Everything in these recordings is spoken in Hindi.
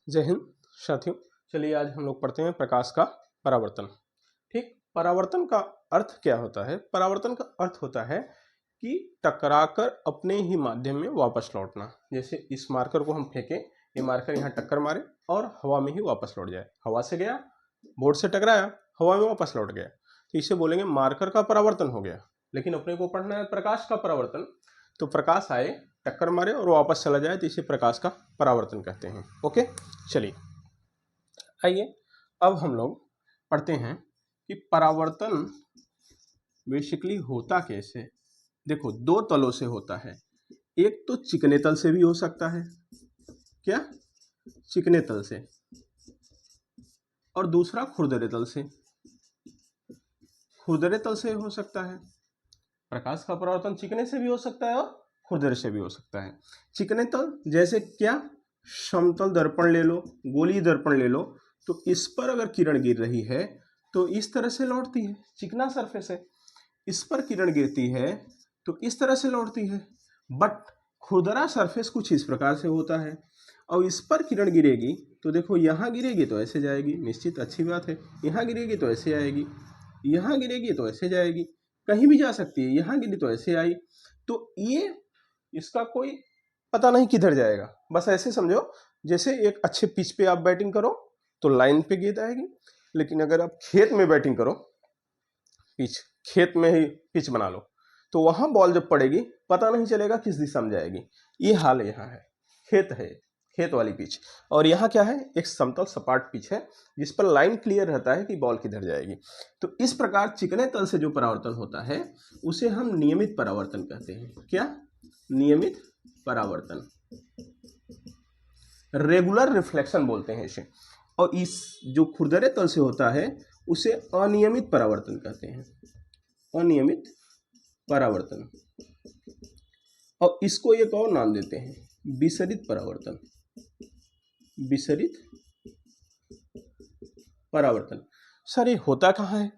जय हिंद साथियों। चलिए आज हम लोग पढ़ते हैं प्रकाश का परावर्तन। ठीक, परावर्तन का अर्थ क्या होता है? परावर्तन का अर्थ होता है कि टकराकर अपने ही माध्यम में वापस लौटना। जैसे इस मार्कर को हम फेंकें, ये मार्कर यहाँ टक्कर मारे और हवा में ही वापस लौट जाए। हवा से गया, बोर्ड से टकराया, हवा में वापस लौट गया, तो इसे बोलेंगे मार्कर का परावर्तन हो गया। लेकिन अपने को पढ़ना है प्रकाश का परावर्तन, तो प्रकाश आए, टक्कर मारे और वापस चला जाए, तो इसे प्रकाश का परावर्तन कहते हैं। ओके, चलिए आइए अब हम लोग पढ़ते हैं कि परावर्तन बेसिकली होता कैसे। देखो, दो तलों से होता है। एक तो चिकने तल से भी हो सकता है, क्या? चिकने तल से। और दूसरा खुरदरे तल से। खुरदरे तल से हो सकता है। प्रकाश का परावर्तन चिकने से भी हो सकता है और खुरदरे से भी हो सकता है। चिकने तल जैसे क्या? समतल दर्पण ले लो, गोलीय दर्पण ले लो, तो इस पर अगर किरण गिर रही है तो इस तरह से लौटती है, चिकना सरफेस है। इस पर किरण गिरती है तो इस तरह से लौटती है। बट खुरदरा सरफेस कुछ इस प्रकार से होता है। और इस पर किरण गिरेगी तो देखो, यहाँ गिरेगी तो ऐसे जाएगी, निश्चित अच्छी बात है। यहाँ गिरेगी तो ऐसे आएगी, यहाँ गिरेगी तो ऐसे जाएगी, कहीं भी जा सकती है। यहाँ गिरी तो ऐसे आई। तो ये इसका कोई पता नहीं किधर जाएगा। बस ऐसे समझो जैसे एक अच्छे पिच पे आप बैटिंग करो तो लाइन पे गेंद आएगी, लेकिन अगर आप खेत में बैटिंग करो, पिच खेत में ही पिच बना लो, तो वहां बॉल जब पड़ेगी पता नहीं चलेगा किस दिशा में जाएगी। ये हाल यहाँ है। खेत है, खेत वाली पिच, और यहाँ क्या है? एक समतल सपाट पिच है जिस पर लाइन क्लियर रहता है कि बॉल किधर जाएगी। तो इस प्रकार चिकने तल से जो परावर्तन होता है उसे हम नियमित परावर्तन कहते हैं। क्या? नियमित परावर्तन, रेगुलर रिफ्लेक्शन बोलते हैं इसे। और इस जो खुरदरे तल से होता है उसे अनियमित परावर्तन कहते हैं। अनियमित परावर्तन। और इसको एक और नाम देते हैं, विसरित परावर्तन। विसरित परावर्तन। सर ये होता कहाँ है?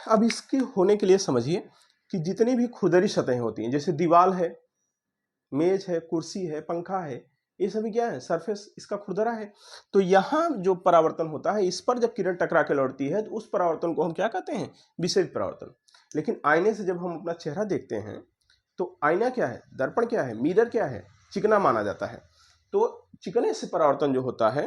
अब इसके होने के लिए समझिए कि जितनी भी खुरदरी सतहें होती हैं, जैसे दीवार है, मेज है, कुर्सी है, पंखा है, ये सभी क्या है? सरफेस इसका खुरदरा है। तो यहाँ जो परावर्तन होता है, इस पर जब किरण टकरा के लौटती है तो उस परावर्तन को हम क्या कहते हैं? विसरित परावर्तन। लेकिन आईने से जब हम अपना चेहरा देखते हैं तो आईना क्या है? दर्पण क्या है? मिरर क्या है? चिकना माना जाता है। तो चिकने से परावर्तन जो होता है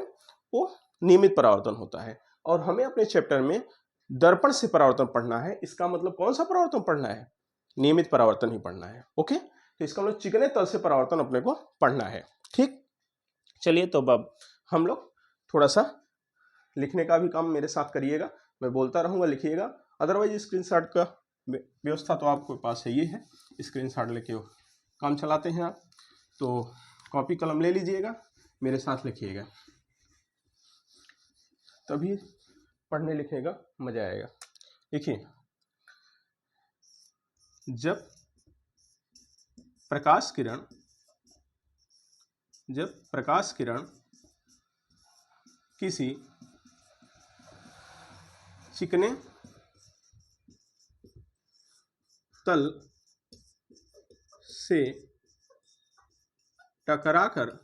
वो नियमित परावर्तन होता है। और हमें अपने चैप्टर में दर्पण से परावर्तन पढ़ना है। इसका मतलब कौन सा परावर्तन पढ़ना है? नियमित परावर्तन ही पढ़ना है। ओके, तो इसका मतलब चिकने तल से परावर्तन अपने को पढ़ना है। ठीक, चलिए तो अब हम लोग थोड़ा सा लिखने का भी काम मेरे साथ करिएगा। मैं बोलता रहूंगा, लिखिएगा। अदरवाइज स्क्रीनशॉट का व्यवस्था तो आपके पास है, ये है स्क्रीनशॉट लेके काम चलाते हैं आप। तो कॉपी कलम ले लीजिएगा, मेरे साथ लिखिएगा, तभी पढ़ने लिखने का मजा आएगा। देखिए, जब प्रकाश किरण किसी चिकने तल से टकराकर,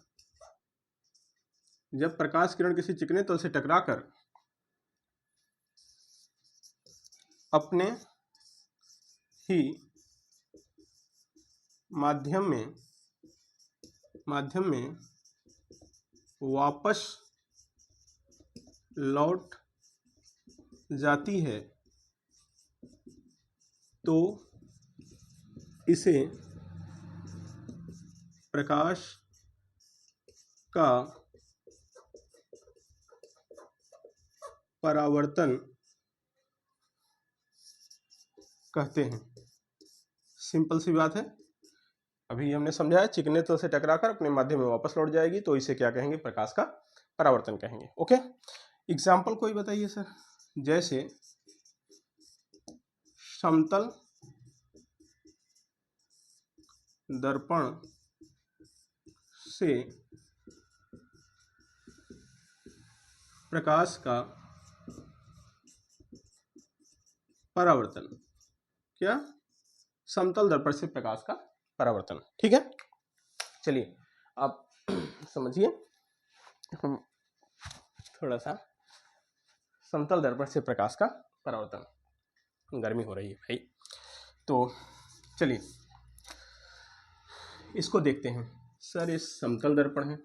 जब प्रकाश किरण किसी चिकने तल से टकराकर अपने ही माध्यम में वापस लौट जाती है तो इसे प्रकाश का परावर्तन कहते हैं। सिंपल सी बात है। अभी हमने समझाया, चिकने तल से टकराकर अपने माध्यम में वापस लौट जाएगी तो इसे क्या कहेंगे? प्रकाश का परावर्तन कहेंगे। ओके, एग्जाम्पल कोई बताइए सर। जैसे समतल दर्पण से प्रकाश का परावर्तन। क्या? समतल दर्पण से प्रकाश का परावर्तन। ठीक है, चलिए आप समझिए, हम थोड़ा सा समतल दर्पण से प्रकाश का परावर्तन। गर्मी हो रही है भाई, तो चलिए इसको देखते हैं। सर ये समतल दर्पण है।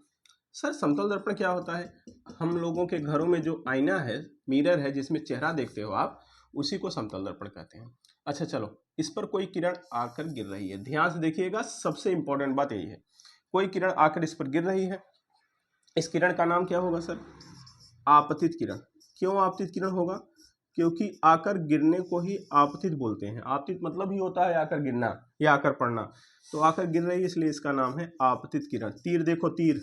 सर समतल दर्पण क्या होता है? हम लोगों के घरों में जो आईना है, मिरर है, जिसमें चेहरा देखते हो आप, उसी को समतल दर्पण कहते हैं। अच्छा चलो, इस पर कोई किरण आकर गिर रही है। ध्यान से देखिएगा, सबसे इंपॉर्टेंट बात यही है। कोई किरण आकर इस पर गिर रही है, इस किरण का नाम क्या होगा सर? आपतित किरण। क्यों आपतित किरण होगा? क्योंकि आकर गिरने को ही आपतित बोलते हैं। आपतित मतलब ही होता है आकर गिरना या आकर पड़ना, तो आकर गिर रही है इसलिए इसका नाम है आपतित किरण। तीर देखो, तीर,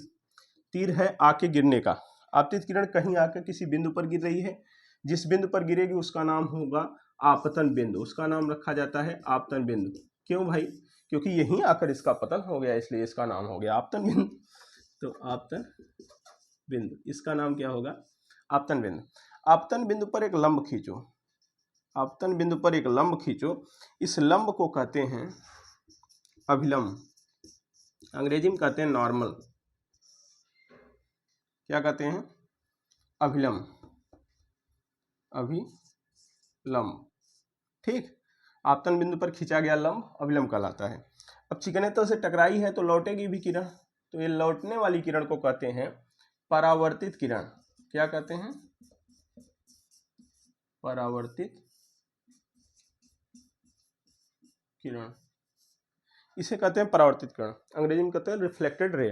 तीर है आके गिरने का। आपतित किरण कहीं आकर किसी बिंदु पर गिर रही है, जिस बिंदु पर गिरेगी उसका नाम होगा आपतन बिंदु, उसका नाम रखा जाता है आपतन बिंदु। क्यों भाई? क्योंकि यहीं आकर इसका पतन हो गया, इसलिए इसका नाम हो गया आपतन बिंदु। तो आपतन बिंदु, इसका नाम क्या होगा? आपतन बिंदु। आपतन बिंदु पर एक लंब खींचो, आपतन बिंदु पर एक लंब खींचो। इस लंब को कहते हैं अभिलंब, अंग्रेजी में कहते हैं नॉर्मल। क्या कहते हैं? अभिलंब, अभिलंब। ठीक, आपतन बिंदु पर खींचा गया लंब अभिलंब कहलाता है। अब चिकने तल से टकराई है तो लौटेगी भी किरण, तो ये लौटने वाली किरण को कहते हैं परावर्तित किरण। क्या कहते हैं? परावर्तित किरण, इसे कहते हैं परावर्तित किरण, अंग्रेजी में कहते हैं रिफ्लेक्टेड रे।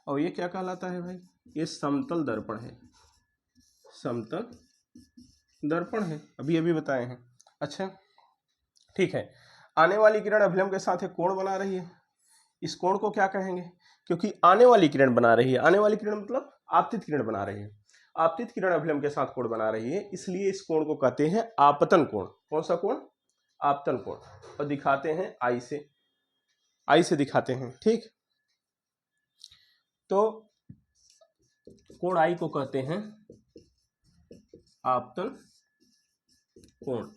और ये क्या कहलाता है भाई? ये समतल दर्पण है, समतल दर्पण है, अभी अभी बताए हैं। अच्छा ठीक है, आने वाली किरण अभिलंब के साथ एक कोण बना रही है, इस कोण को क्या कहेंगे? क्योंकि आने वाली किरण बना रही है, आने वाली किरण मतलब आपतित किरण बना रही है, आपतित किरण अभिलंब के साथ कोण बना रही है, इसलिए इस कोण को कहते हैं आपतन कोण। कौन सा कोण? आपतन कोण। और दिखाते हैं आई से, आई से दिखाते हैं। ठीक, तो कोण आई को कहते हैं आपतन कोण,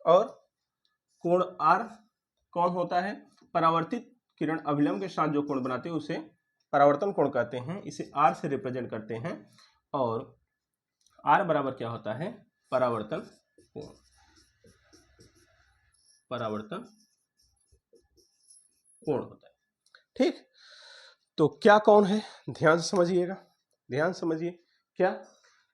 और कोण आर कौन होता है? परावर्तित किरण अभिलंब के साथ जो कोण बनाते हैं उसे परावर्तन कोण कहते हैं, इसे आर से रिप्रेजेंट करते हैं। और आर बराबर क्या होता है? परावर्तन कोण, परावर्तन कोण होता है। ठीक, तो क्या कौन है? ध्यान से समझिएगा, ध्यान समझिए। क्या?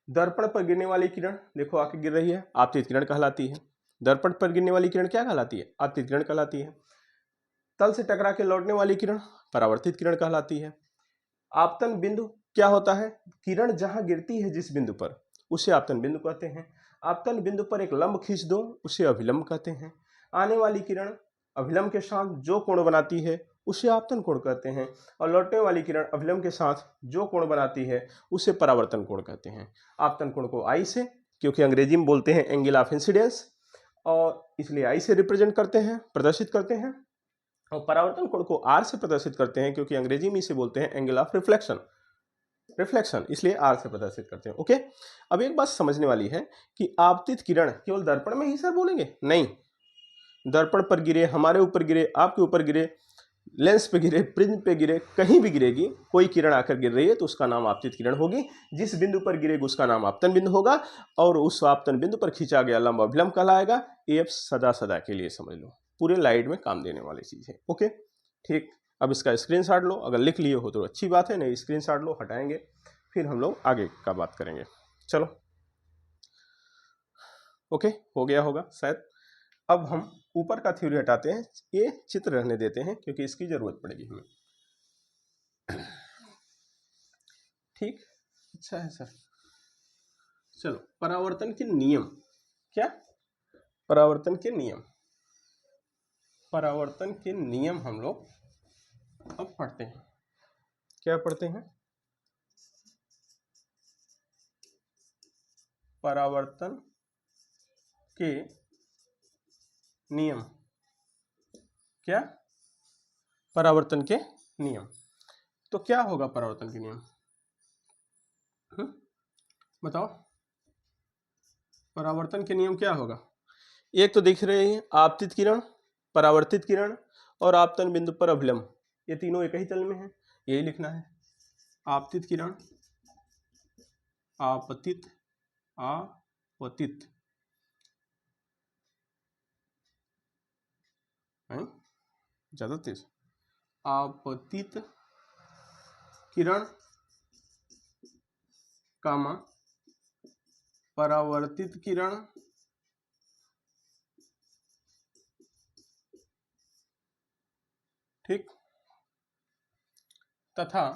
दर्पण पर गिरने वाली किरण देखो आके गिर रही है, आपतित किरण कहलाती है। दर्पण पर गिरने वाली किरण क्या कहलाती है? आपतित किरण कहलाती है। तल से टकरा के लौटने वाली किरण परावर्तित किरण कहलाती है। आपतन बिंदु क्या होता है? किरण जहां गिरती है जिस बिंदु पर, उसे आपतन बिंदु कहते हैं। आपतन बिंदु पर एक लंब खींच दो, उसे अभिलंब कहते हैं। आने वाली किरण अभिलंब के साथ जो कोण बनाती है उसे आपतन कोण कहते हैं, और लौटने वाली किरण अभिलंब के साथ जो कोण बनाती है उसे परावर्तन कोण कहते हैं। आपतन कोण को आई से, क्योंकि अंग्रेजी में बोलते हैं एंगल ऑफ इंसिडेंस, और इसलिए आई से रिप्रेजेंट करते हैं, प्रदर्शित करते हैं। और परावर्तन कोण को आर से प्रदर्शित करते हैं, क्योंकि अंग्रेजी में इसे बोलते हैं एंगल ऑफ रिफ्लेक्शन, रिफ्लेक्शन, इसलिए आर से प्रदर्शित करते हैं। ओके, अब एक बात समझने वाली है कि आपतित किरण केवल दर्पण में ही सर बोलेंगे? नहीं, दर्पण पर गिरे, हमारे ऊपर गिरे, आपके ऊपर गिरे, लेंस पे गिरे, प्रिज्म पे गिरे, कहीं भी गिरेगी, कोई किरण आकर गिर रही है तो उसका नाम आपतित किरण होगी। जिस बिंदु पर गिरेगी उसका नाम आपतन बिंदु होगा, और उस आपतन बिंदु पर खींचा गया लंब अभिलंब कहलाएगा। ये सदा सदा के लिए समझ लो, पूरे लाइट में काम देने वाली चीज है। ओके ठीक, अब इसका स्क्रीनशॉट लो, अगर लिख लिए हो तो अच्छी बात है, नहीं स्क्रीनशॉट लो, हटाएंगे, फिर हम लोग आगे का बात करेंगे। चलो ओके, हो गया होगा शायद। अब हम ऊपर का थ्योरी हटाते हैं, ये चित्र रहने देते हैं क्योंकि इसकी जरूरत पड़ेगी हमें। ठीक, अच्छा है सर। चलो, परावर्तन के नियम। क्या? परावर्तन के नियम, परावर्तन के नियम हम लोग अब पढ़ते हैं। क्या पढ़ते हैं? परावर्तन के नियम। क्या? परावर्तन के नियम। तो क्या होगा परावर्तन के नियम? बताओ, परावर्तन के नियम क्या होगा? एक तो दिख रहे हैं आपतित किरण, परावर्तित किरण और आपतन बिंदु पर अभिलंब, ये तीनों एक ही तल में है, यही लिखना है। आपतित किरण, आपतित, आपतित है ज्यादा तेज, आपतित किरण कामा परावर्तित किरण ठीक, तथा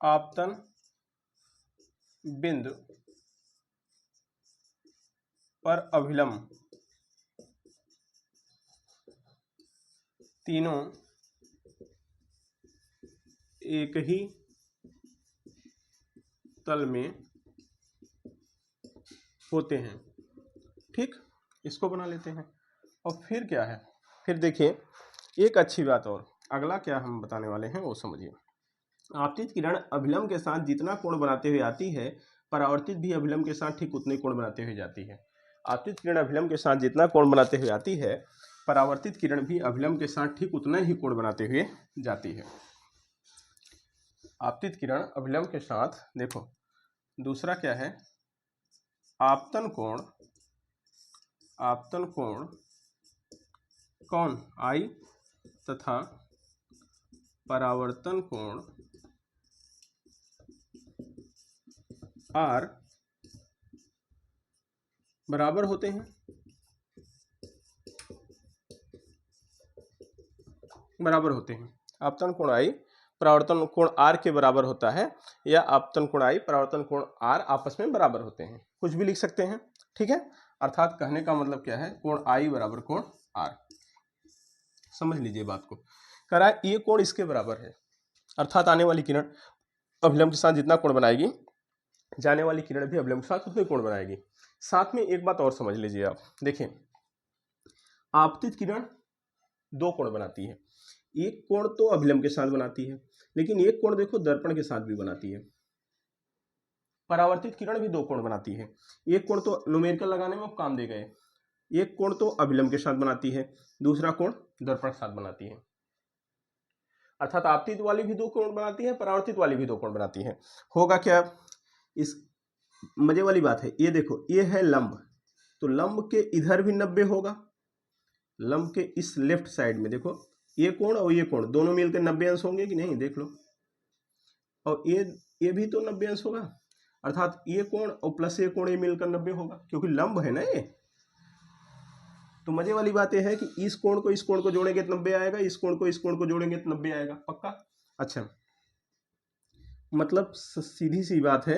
आपतन बिंदु पर अभिलंब तीनों एक ही तल में होते हैं। ठीक, इसको बना लेते हैं। और फिर क्या है, फिर देखिए एक अच्छी बात और, अगला क्या हम बताने वाले हैं वो समझिए। आपतित किरण अभिलंब के साथ जितना कोण बनाते हुए आती है, परावर्तित भी अभिलंब के साथ ठीक उतने कोण बनाते हुए जाती है। आपतित किरण अभिलंब के साथ जितना कोण बनाते हुए आती है, परावर्तित किरण भी अभिलंब के साथ ठीक उतना ही कोण बनाते हुए जाती है। आपतित किरण अभिलंब के साथ, देखो दूसरा क्या है, आपतन कोण, आपतन कोण कौन आई तथा परावर्तन कोण आर बराबर होते हैं, बराबर होते हैं। आपतन कोण आई परावर्तन कोण आर के बराबर होता है, या आपतन कोण आई परावर्तन कोण आर आपस में बराबर होते हैं, कुछ भी लिख सकते हैं। ठीक है, अर्थात कहने का मतलब क्या है, कोण आई बराबर कोण आर। समझ लीजिए बात को, कह रहा है ये कोण इसके बराबर है, अर्थात आने वाली किरण अभिलंब के साथ जितना कोण बनाएगी, जाने वाली किरण भी अभिलंब के साथ उतने कोण बनाएगी। साथ में एक बात और समझ लीजिए आप, देखिए आपतित किरण दो कोण बनाती है, एक कोण तो अभिलंब के साथ बनाती है, लेकिन एक कोण देखो दर्पण के साथ भी बनाती है। परावर्तित किरण भी दो कोण बनाती है, एक कोण तो न्यूमेरिकल लगाने में काम दे गए, एक कोण तो अभिलंब के साथ बनाती है, दूसरा कोण दर्पण के साथ बनाती है। अर्थात आपतित वाली भी दो कोण बनाती है, परावर्तित वाली भी दो कोण बनाती है। होगा क्या, इस मजे वाली बात है, ये देखो ये है लंब, तो लंब के इधर भी 90 होगा, लंब के इस लेफ्ट साइड में देखो ये कोण और ये कोण दोनों मिलकर 90 अंश होंगे कि नहीं, देख लो। और ये भी तो 90 अंश होगा, अर्थात ये कोण और प्लस ये कोण ये मिलकर 90 होगा, क्योंकि लंब है ना ये। तो मजे वाली बात यह है कि इस कोण को इस कोण को जोड़ेंगे तो 90 आएगा, इस कोण को इस कोण को जोड़ेंगे तो 90 आएगा, पक्का। अच्छा, मतलब सीधी सी बात है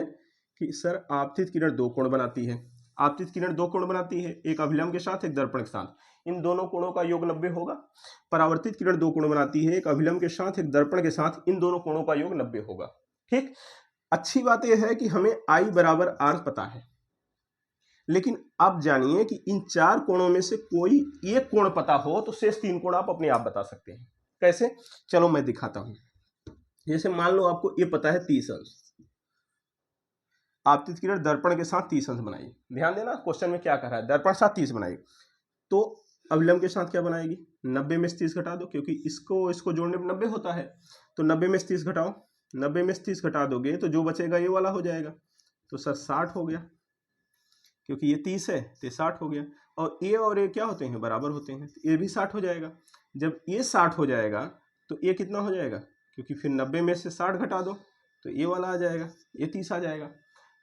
कि सर आपतित किरण दो कोण बनाती है, आपतित किरण दो कोण बनाती है, एक अभिलंब के साथ एक दर्पण के साथ, इन दोनों कोणों का योग 90 होगा। परावर्तित किरण दो कोण बनाती है, एक अभिलंब के साथ एक दर्पण के साथ, इन दोनों कोणों का योग 90 होगा। ठीक, अच्छी बात यह है कि हमें I बराबर R पता है, लेकिन अब जानिए कि इन चार कोणों में से कोई एक कोण पता हो तो शेष तीन कोण आप अपने आप बता सकते हैं। कैसे, चलो मैं दिखाता हूं। जैसे मान लो आपको ये पता है 30 अंश, आपतित किरण दर्पण के साथ 30 अंश बनाई, ध्यान देना क्वेश्चन में क्या कह रहा है, दर्पण के साथ 30 बनाई, तो अभिलंब के साथ क्या बनाएगी, 90 में से 30 घटा दो, क्योंकि इसको जोड़ने में 90 होता है, तो 90 में से 30 घटाओ, 90 में से 30 घटा दोगे तो जो बचेगा ये वाला हो जाएगा, तो सर 60 हो गया, क्योंकि ये 30 है तो 60 हो गया, और ये क्या होते हैं, बराबर होते हैं, ये भी 60 हो जाएगा। जब ये 60 हो जाएगा तो ये कितना हो जाएगा, क्योंकि फिर 90 में से 60 घटा दो तो ये वाला आ जाएगा, ये 30 आ जाएगा।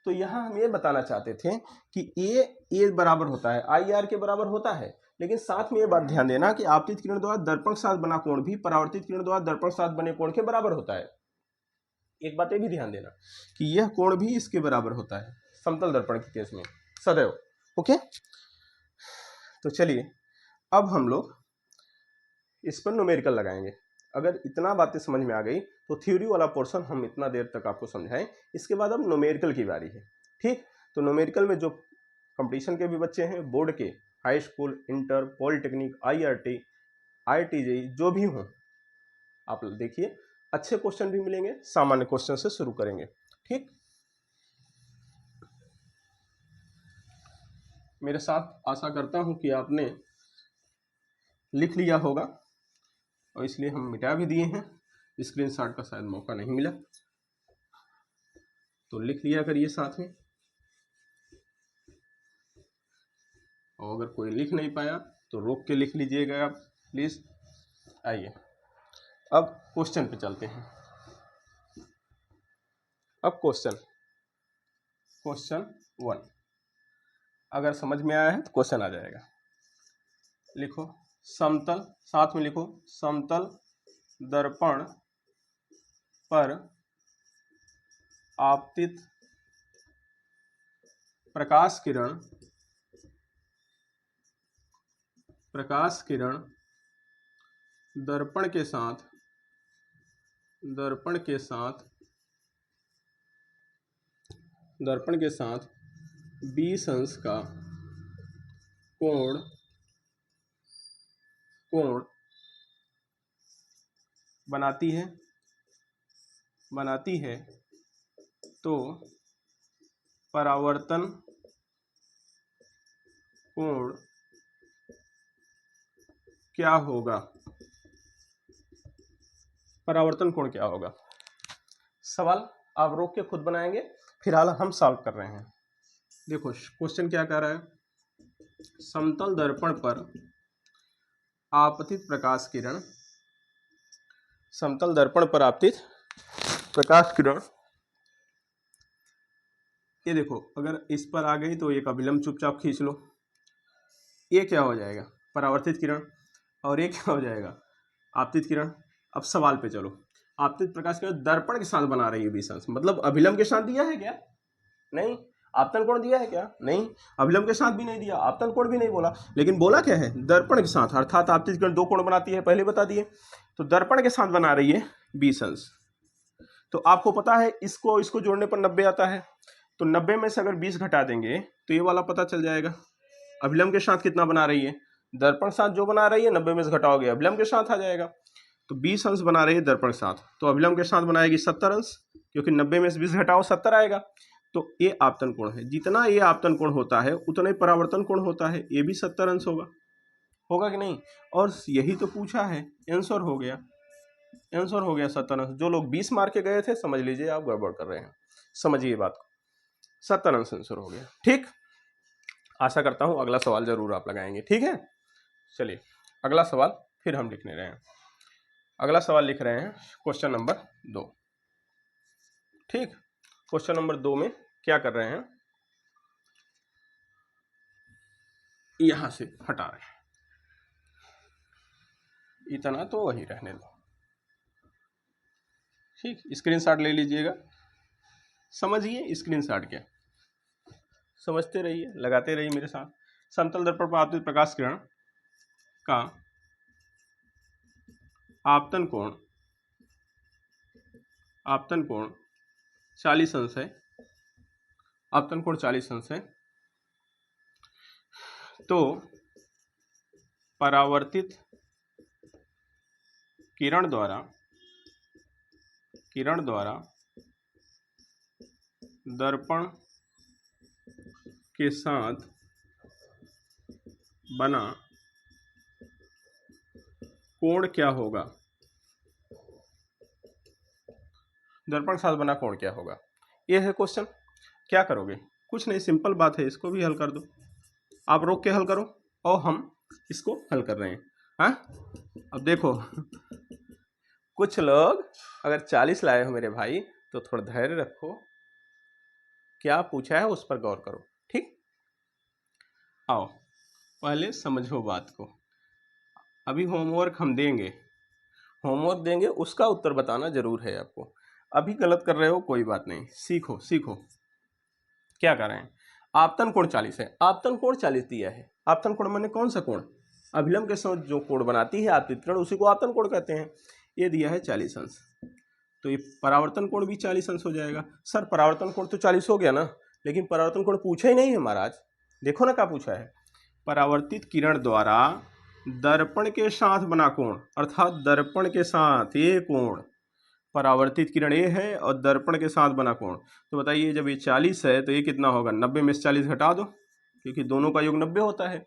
तो यहाँ हम ये बताना चाहते थे कि ये बराबर होता है, आई आर के बराबर होता है, लेकिन साथ में ये बात ध्यान देना कि आपतित किरण द्वारा दर्पण के साथ बना कोण भी परावर्तित किरण द्वारा दर्पण के साथ बने कोण के बराबर होता है। एक बात ये भी ध्यान देना कि यह कोण भी इसके बराबर होता है, समतल दर्पण के केस में सदैव। ओके, तो चलिए अब हम लोग इस पर न्यूमेरिकल लगाएंगे। अगर इतना बातें समझ में आ गई तो थ्योरी वाला पोर्शन हम इतना देर तक आपको समझाएं, इसके बाद अब न्यूमेरिकल की बारी है। ठीक, तो न्यूमेरिकल में जो कंपटीशन के भी बच्चे हैं, बोर्ड के, high school, inter, polytechnic, IRT, IIT जो भी हों, आप देखिए अच्छे क्वेश्चन भी मिलेंगे, सामान्य क्वेश्चन से शुरू करेंगे। ठीक, मेरे साथ आशा करता हूं कि आपने लिख लिया होगा और इसलिए हम मिटा भी दिए हैं, स्क्रीनशॉट का शायद मौका नहीं मिला, तो लिख लिया करिए साथ में। और अगर कोई लिख नहीं पाया तो रोक के लिख लीजिएगा आप प्लीज़। आइए अब क्वेश्चन पे चलते हैं। अब क्वेश्चन 1 अगर समझ में आया है तो क्वेश्चन आ जाएगा। लिखो समतल, साथ में लिखो समतल दर्पण पर आपतित प्रकाश किरण दर्पण के साथ 20 अंश का कोण बनाती है तो परावर्तन कोण क्या होगा? परावर्तन कोण क्या होगा? सवाल आप रोक के खुद बनाएंगे, फिलहाल हम सॉल्व कर रहे हैं। देखो क्वेश्चन क्या कह रहा है, समतल दर्पण पर आपतित प्रकाश किरण, समतल दर्पण पर आपतित प्रकाश किरण, ये देखो अगर इस पर आ गई तो एक अभिलंब चुपचाप खींच लो, ये क्या हो जाएगा परावर्तित किरण, और ये क्या हो जाएगा आपतित किरण। अब सवाल पे चलो, आपतित प्रकाश किरण दर्पण के साथ बना रही है 20 अंश, मतलब अभिलंब के साथ दिया है क्या? नहीं। आपतन कोण दिया है क्या? नहीं। अभिलंब के साथ भी नहीं दिया, आपतन कोण भी नहीं बोला, लेकिन बोला क्या है दर्पण के साथ, अर्थात आपतित किरण 2 कोण बनाती है, पहले बता दिए। तो दर्पण के साथ बना रही है 20 अंश। तो आपको पता है इसको जोड़ने पर 90 आता है, तो 90 में से अगर 20 घटा देंगे तो ये वाला पता चल जाएगा। अभिलंब के साथ कितना बना रही है? दर्पण साथ जो बना रही है 90 में से घटाओगे अभिलंब के साथ आ जाएगा। तो 20 अंश बना रही है दर्पण के साथ, तो अभिलंब के साथ बनाएगी 70 अंश, क्योंकि 90 में से 20 घटाओ 70 आएगा। तो ये आपतन कोण है, जितना ये आपतन कोण होता है उतना ही परावर्तन कोण होता है, ये भी 70 अंश होगा कि नहीं? और यही तो पूछा है, आंसर हो गया 70 अंश। जो लोग 20 मार के गए थे समझ लीजिए आप गड़बड़ कर रहे हैं, समझिए बात को, 70 अंश आंसर हो गया। ठीक, आशा करता हूं अगला सवाल जरूर आप लगाएंगे। ठीक है, चलिए अगला सवाल फिर हम लिखने रहे हैं। अगला सवाल लिख रहे हैं क्वेश्चन नंबर 2। ठीक, क्वेश्चन नंबर 2 में क्या कर रहे हैं, यहां से हटा रहे हैं, इतना तो वही रहने दो। ठीक, स्क्रीनशॉट ले लीजिएगा, समझिए स्क्रीनशॉट क्या, समझते रहिए, लगाते रहिए मेरे साथ। समतल दर्पण पर आपतित प्रकाश किरण का आपतन कोण 40 अंश है, आपतन कोण 40 अंश है, तो परावर्तित किरण द्वारा दर्पण के साथ बना कोण क्या होगा? दर्पण के साथ बना कोण क्या होगा, ये है क्वेश्चन। क्या करोगे? कुछ नहीं, सिंपल बात है, इसको भी हल कर दो। आप रोक के हल करो और हम इसको हल कर रहे हैं। हाँ, अब देखो कुछ लोग अगर 40 लाए हो मेरे भाई तो थोड़ा धैर्य रखो, क्या पूछा है उस पर गौर करो। ठीक, आओ पहले समझो बात को। अभी होमवर्क हम देंगे, उसका उत्तर बताना जरूर है आपको। अभी गलत कर रहे हो कोई बात नहीं, सीखो। क्या कर रहे हैं, आपतन कोण 40 है, आपतन कोण 40 दिया है। आपतन कोण माने कौन सा कोण? अभिलंब के साथ जो कोण बनाती है आपतित किरण, उसी को आपतन कोण कहते हैं। ये दिया है 40 अंश, तो ये परावर्तन कोण भी 40 अंश हो जाएगा। सर परावर्तन कोण तो 40 हो गया ना, लेकिन परावर्तन कोण पूछा ही नहीं है महाराज। देखो ना क्या पूछा है, परावर्तित किरण द्वारा दर्पण के साथ बना कोण, अर्थात दर्पण के साथ ये कोण, परावर्तित किरण ये है और दर्पण के साथ बना कोण। तो बताइए जब ये 40 है तो ये कितना होगा? 90 में से 40 घटा दो, क्योंकि दोनों का योग 90 होता है।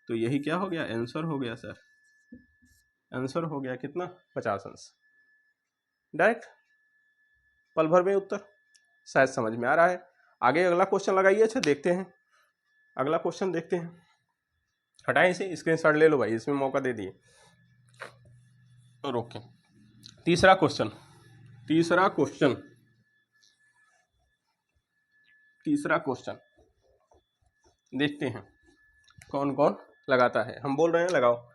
तो यही क्या हो गया? आंसर हो गया सर। आंसर हो गया कितना 50 अंश। डायरेक्ट पल भर में उत्तर। शायद समझ में आ रहा है। आगे अगला क्वेश्चन लगाइए। अच्छा देखते हैं अगला क्वेश्चन देखते हैं। हटाएं इसे, स्क्रीनशॉट ले लो भाई, इसमें मौका दे दिए। और ओके तीसरा क्वेश्चन देखते हैं कौन कौन लगाता है। हम बोल रहे हैं लगाओ,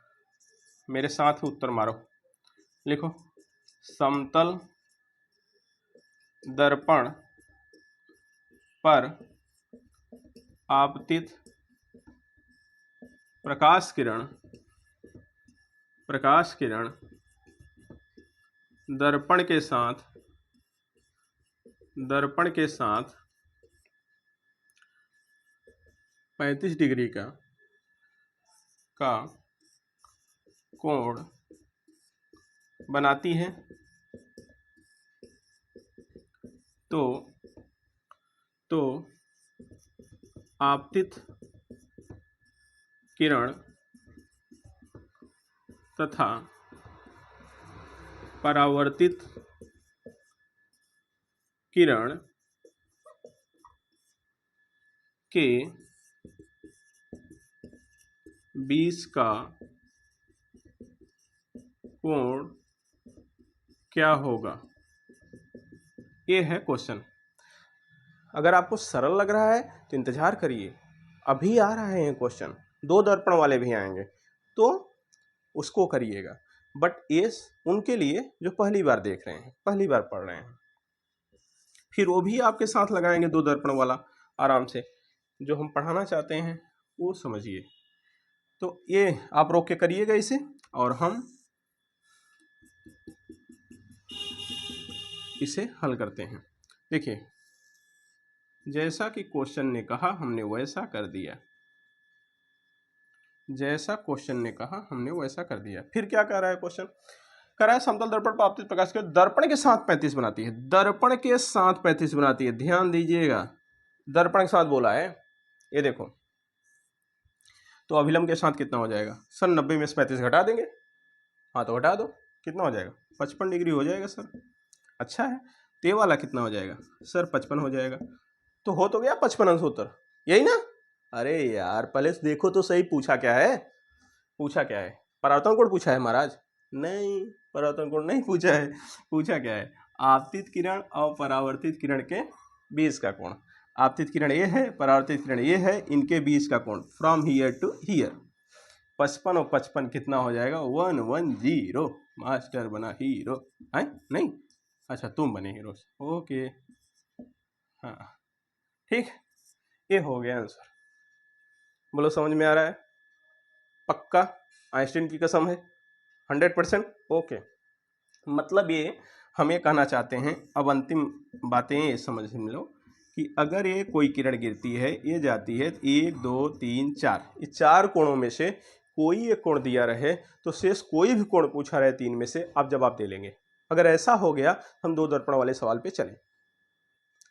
मेरे साथ उत्तर मारो। लिखो समतल दर्पण पर आपतित प्रकाश किरण दर्पण के साथ 35 डिग्री का कोण बनाती है, तो आपतित किरण तथा परावर्तित किरण के बीच का कोण क्या होगा। ये है क्वेश्चन। अगर आपको सरल लग रहा है तो इंतजार करिए, अभी आ रहा है क्वेश्चन, 2 दर्पण वाले भी आएंगे तो उसको करिएगा। बट ये उनके लिए जो पहली बार देख रहे हैं, पहली बार पढ़ रहे हैं, फिर वो भी आपके साथ लगाएंगे 2 दर्पण वाला आराम से। जो हम पढ़ाना चाहते हैं वो समझिए। तो ये आप रोक के करिएगा इसे, और हम इसे हल करते हैं। देखिए जैसा कि क्वेश्चन ने कहा हमने वैसा कर दिया, फिर क्या कह रहा है क्वेश्चन, कह रहा है समतल दर्पण पर आपतित प्रकाश के दर्पण के साथ 35 बनाती है। ध्यान दीजिएगा, दर्पण के साथ बोला है। ये देखो तो अभिलंब के साथ कितना हो जाएगा सर, 90 में से 35 घटा देंगे। हाँ तो घटा दो, कितना हो जाएगा 55 डिग्री हो जाएगा सर। अच्छा है, ते वाला कितना हो जाएगा सर 55 हो जाएगा। तो हो तो गया 55 अंश उत्तर, यही ना। अरे यार पहले देखो तो सही, पूछा क्या है परावर्तन कोण पूछा है महाराज? नहीं, परावर्तन कोण नहीं पूछा है। पूछा क्या है, आपतित किरण और परावर्तित किरण के बीच का कोण। आपतित किरण ये है, परावर्तित किरण ये है, इनके बीच का कोण फ्रॉम हियर टू हियर। 55 और 55 कितना हो जाएगा 110। मास्टर बना हीरो है नहीं? अच्छा तुम बने हीरो, ओके हाँ ठीक। ये हो गया आंसर। बोलो समझ में आ रहा है? पक्का? आइंस्टीन की कसम है 100%? ओके। मतलब ये हम ये कहना चाहते हैं, अब अंतिम बातें ये समझ लो कि अगर ये कोई किरण गिरती है, ये जाती है 1 2 3 4, ये 4 कोणों में से कोई एक कोण दिया रहे तो शेष कोई भी कोण पूछा रहे 3 में से आप जवाब दे लेंगे। अगर ऐसा हो गया हम 2 दर्पण वाले सवाल पे चलें।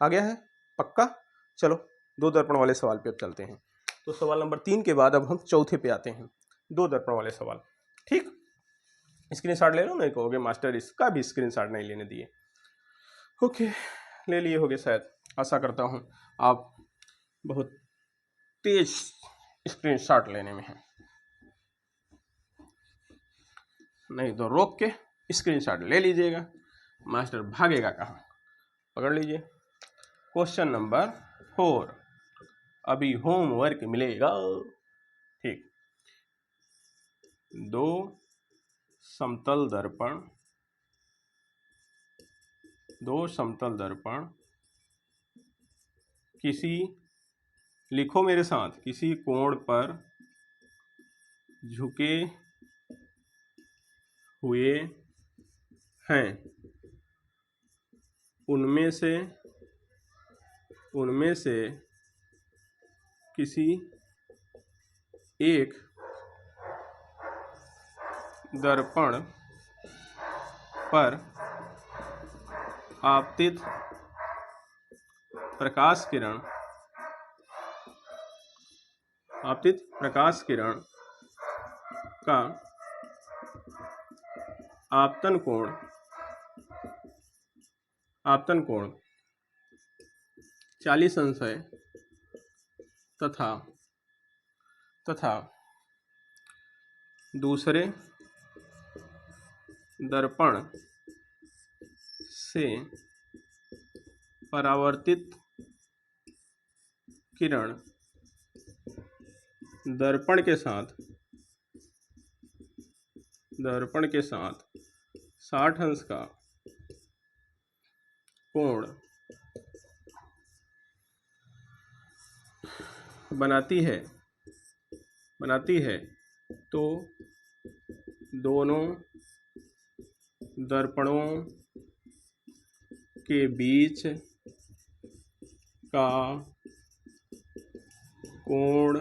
आ गया है? पक्का? चलो 2 दर्पण वाले सवाल पे अब चलते हैं। तो सवाल नंबर 3 के बाद अब हम चौथे पे आते हैं, 2 दर्पण वाले सवाल। ठीक, स्क्रीनशॉट ले लो, नहीं कहोगे मास्टर इसका भी स्क्रीनशॉट नहीं लेने दिए। ओके, ले लिए होगे शायद, आशा करता हूँ आप बहुत तेज स्क्रीनशॉट लेने में हैं, नहीं तो रोक के स्क्रीनशॉट ले लीजिएगा, मास्टर भागेगा कहाँ। पकड़ लीजिए क्वेश्चन नंबर 4, अभी होमवर्क मिलेगा। ठीक, 2 समतल दर्पण किसी, लिखो मेरे साथ, किसी कोण पर झुके हुए हैं, उनमें से किसी एक दर्पण पर आपतित प्रकाश किरण का आपतन कोण 40 अंश है तथा दूसरे दर्पण से परावर्तित किरण दर्पण के साथ 60 अंश का कोण बनाती है तो दोनों दर्पणों के बीच का कोण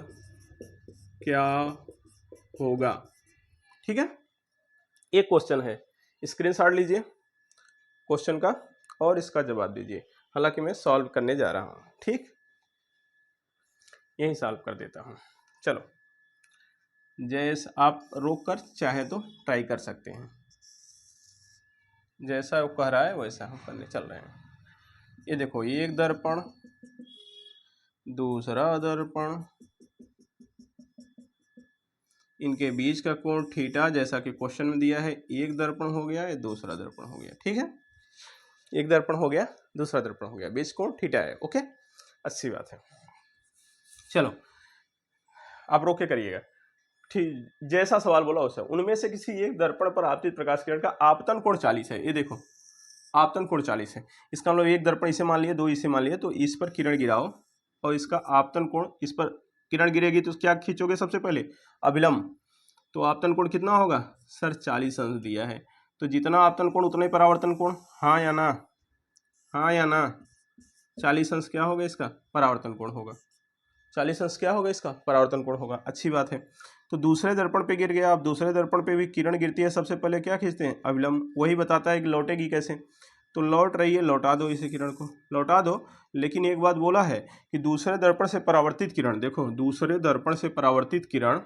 क्या होगा। ठीक है, एक क्वेश्चन है, स्क्रीनशॉट लीजिए क्वेश्चन का और इसका जवाब दीजिए। हालांकि मैं सॉल्व करने जा रहा हूँ, ठीक, यही सॉल्व कर देता हूँ। चलो, जैसे आप रोक कर चाहे तो ट्राई कर सकते हैं, जैसा वो कह रहा है वैसा हम करने चल रहे हैं। ये देखो, एक दर्पण, दूसरा दर्पण, इनके बीच का कोण थीटा, जैसा कि क्वेश्चन में दिया है। एक दर्पण हो गया, ये दूसरा दर्पण हो गया। ठीक है, एक दर्पण हो गया, दूसरा दर्पण हो गया, बीच कोण थीटा है। ओके, अच्छी बात है। चलो, आप रोक के करिएगा। ठीक, जैसा सवाल बोला वैसा, उनमें से किसी एक दर्पण पर आपतित प्रकाश किरण का आपतन कोण 40 है। ये देखो, आपतन कोण 40 है। इसका मतलब एक दर्पण इसे मान लिए, दो इसे मान लिए, तो इस पर किरण गिराओ और इसका आपतन कोण, इस पर किरण गिरेगी तो क्या खींचोगे सबसे पहले? अभिलंब। तो आपतन कोण कितना होगा सर? 40 अंश दिया है, तो जितना आपतन कोण उतना ही परावर्तन कोण। हाँ या ना? हाँ या ना? 40 अंश क्या होगा इसका? परावर्तन कोण होगा। 40 अंश क्या होगा इसका? परावर्तन कोण होगा। अच्छी बात है। तो दूसरे दर्पण पे गिर गया। अब दूसरे दर्पण पे भी किरण गिरती है, सबसे पहले क्या खींचते हैं? अभिलंब। वही बताता है कि लौटेगी कैसे। तो लौट रही है, लौटा दो इसे, किरण को लौटा दो। लेकिन एक बात बोला है कि दूसरे दर्पण से परावर्तित किरण, देखो दूसरे दर्पण से परावर्तित किरण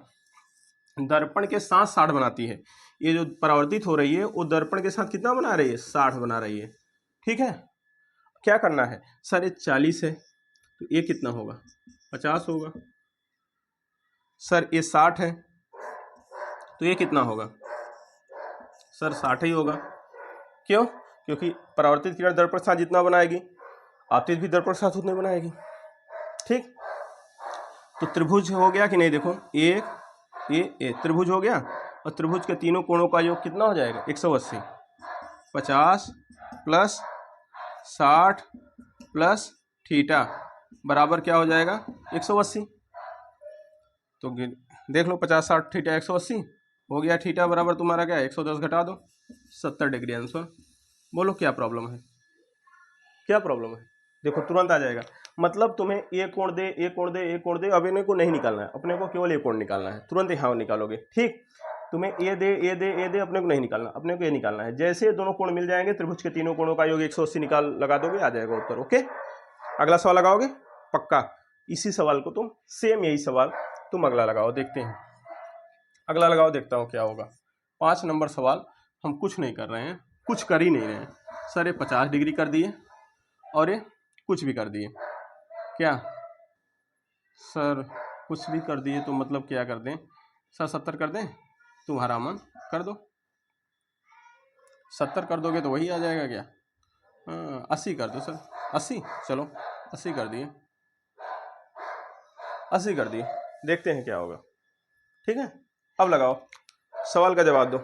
दर्पण के साथ 60 बनाती है। ये जो परावर्तित हो रही है वो दर्पण के साथ कितना बना रही है? 60 बना रही है। ठीक है, क्या करना है सर? ये 40 है तो ये कितना होगा? 50 होगा। सर ये 60 है तो ये कितना होगा? सर 60 ही होगा। क्यों? क्योंकि परावर्तित किरण दर्पण के साथ जितना बनाएगी, आपतित भी दर्पण के साथ उतने बनाएगी। ठीक, तो त्रिभुज हो गया कि नहीं? देखो, एक ये त्रिभुज हो गया, और त्रिभुज के तीनों कोणों का योग कितना हो जाएगा? 180। 50 प्लस 60 प्लस थीटा बराबर क्या हो जाएगा? 180। तो देख लो, 50 60 थीटा 180 हो गया। थीटा बराबर तुम्हारा क्या है? 110 घटा दो, 70 डिग्री आंसर। बोलो क्या प्रॉब्लम है? क्या प्रॉब्लम है? देखो तुरंत आ जाएगा। मतलब तुम्हें एक कोण दे, एक कोण दे, एक कोण दे, अब इन्हें को नहीं निकालना है, अपने को केवल एक कोण निकालना है। तुरंत यहाँ निकालोगे। ठीक, तुम्हें ए दे, ए दे, ए दे, अपने को नहीं निकालना, अपने को ये निकालना है। जैसे दोनों कोण मिल जाएंगे, त्रिभुज के तीनों कोणों का योग 180 लगा दोगे, आ जाएगा उत्तर। ओके, अगला सवाल लगाओगे पक्का? इसी सवाल को तुम, सेम यही सवाल तुम अगला लगाओ, देखते हैं। अगला लगाओ, देखता हूँ क्या होगा। 5 नंबर सवाल हम कुछ नहीं कर रहे हैं, कुछ कर ही नहीं रहे हैं सर। ये 50 डिग्री कर दिए और ये कुछ भी कर दिए। क्या सर? कुछ भी कर दिए तो मतलब क्या कर दें सर? 70 कर दें? तुम्हारा मन, कर दो। 70 कर दोगे तो वही आ जाएगा क्या? 80 कर दो सर। 80, चलो 80 कर दिए, 80 कर दिए, देखते हैं क्या होगा। ठीक है, अब लगाओ, सवाल का जवाब दो।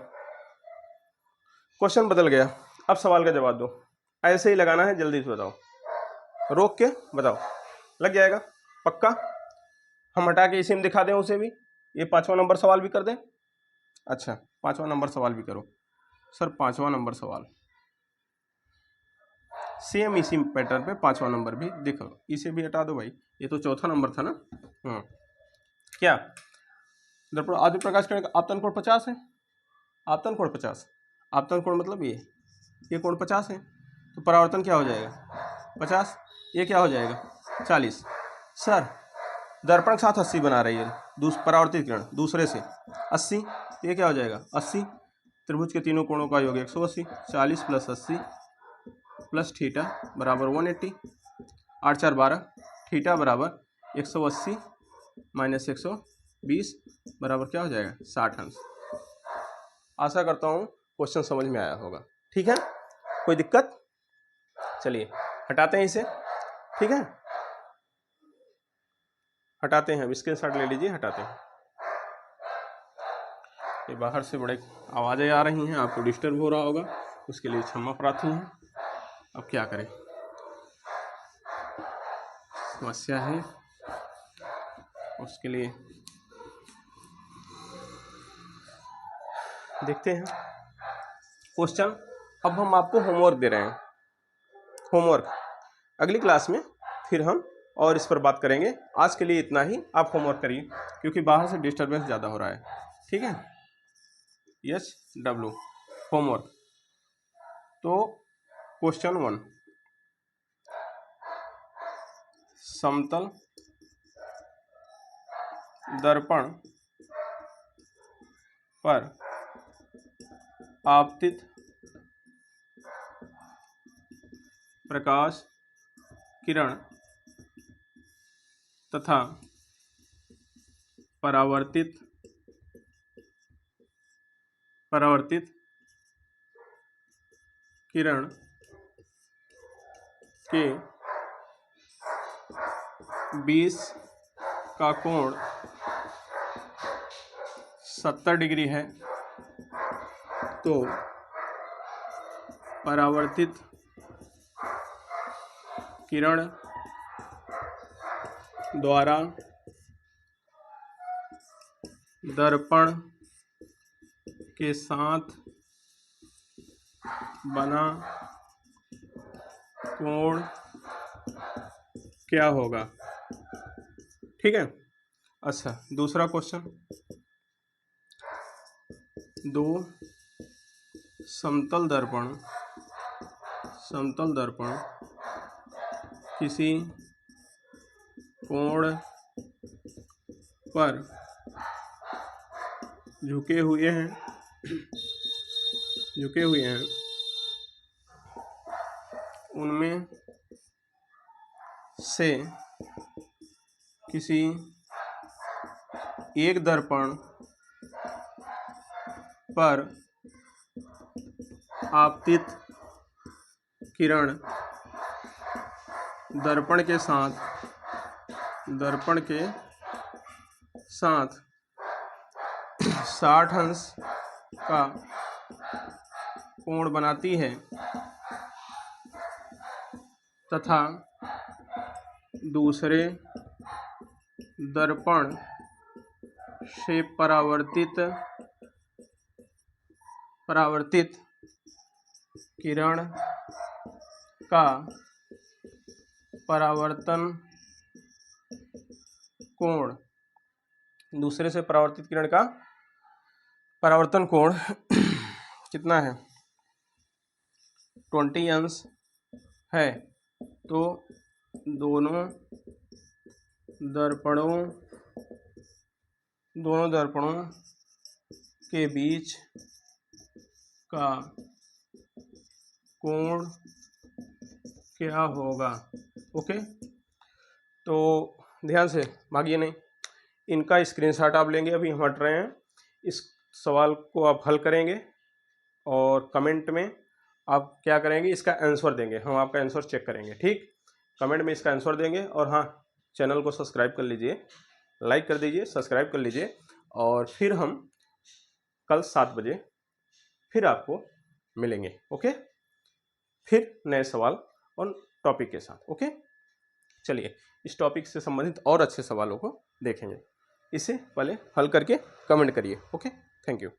क्वेश्चन बदल गया, अब सवाल का जवाब दो। ऐसे ही लगाना है, जल्दी से बताओ, रोक के बताओ। लग जाएगा पक्का? हम हटा के इसी में दिखा दें उसे भी। ये 5वां नंबर सवाल भी कर दें। अच्छा, 5वां नंबर सवाल भी करो सर। 5वां नंबर सवाल सेम इसी पैटर्न पे 5वां नंबर भी देखो। इसे भी हटा दो भाई, ये तो 4था नंबर था ना। क्या दर्पण आदि प्रकाश किरण का आपतन कोण 50 है। आपतन कोण 50, आपतन कोण मतलब ये कोण 50 है, तो परावर्तन क्या हो जाएगा? 50। ये क्या हो जाएगा? 40। सर दर्पण के साथ 80 बना रही है परावर्तित किरण, दूसरे से 80, तो ये क्या हो जाएगा? 80 त्रिभुज के तीनों कोणों का योग 180, 40 + 80 प्लस थीटा बराबर 180, 8 4 12, थीटा बराबर 180 माइनस 120 बराबर क्या हो जाएगा 60 अंश। आशा करता हूँ क्वेश्चन समझ में आया होगा। ठीक है, कोई दिक्कत? चलिए हटाते हैं इसे। ठीक है, हटाते हैं, स्क्रीनशॉट ले लीजिए, हटाते हैं। ये बाहर से बड़े आवाज़ें आ रही हैं, आपको डिस्टर्ब हो रहा होगा, उसके लिए क्षमा प्रार्थी हैं। अब क्या करें, समस्या है, उसके लिए देखते हैं क्वेश्चन। अब हम आपको होमवर्क दे रहे हैं, होमवर्क अगली क्लास में फिर हम और इस पर बात करेंगे। आज के लिए इतना ही, आप होमवर्क करिए क्योंकि बाहर से डिस्टर्बेंस ज़्यादा हो रहा है। ठीक है, SW होमवर्क। तो क्वेश्चन 1, समतल दर्पण पर आपतित प्रकाश किरण तथा परावर्तित किरण के बीच का कोण 70 डिग्री है, तो परावर्तित किरण द्वारा दर्पण के साथ बना कोण क्या होगा। ठीक है, अच्छा दूसरा क्वेश्चन, 2 समतल दर्पण किसी कोण पर झुके हुए हैं, उनमें से किसी एक दर्पण पर आपतित किरण दर्पण के साथ 60 अंश का कोण बनाती है तथा दूसरे दर्पण से परावर्तित किरण का परावर्तन कोण, दूसरे से परावर्तित किरण का परावर्तन कोण कितना है 20 अंश है, तो दोनों दर्पणों के बीच का कोण क्या होगा। ओके, तो ध्यान से भागिए नहीं, इनका स्क्रीनशॉट आप लेंगे, अभी हम हट रहे हैं, इस सवाल को आप हल करेंगे और कमेंट में आप क्या करेंगे, इसका आंसर देंगे, हम आपका आंसर चेक करेंगे। ठीक, कमेंट में इसका आंसर देंगे, और हाँ चैनल को सब्सक्राइब कर लीजिए, लाइक कर दीजिए, सब्सक्राइब कर लीजिए, और फिर हम कल 7 बजे फिर आपको मिलेंगे। ओके, फिर नए सवाल और टॉपिक के साथ। ओके, चलिए इस टॉपिक से संबंधित और अच्छे सवालों को देखेंगे, इसे पहले हल करके कमेंट करिए। Okay, thank you.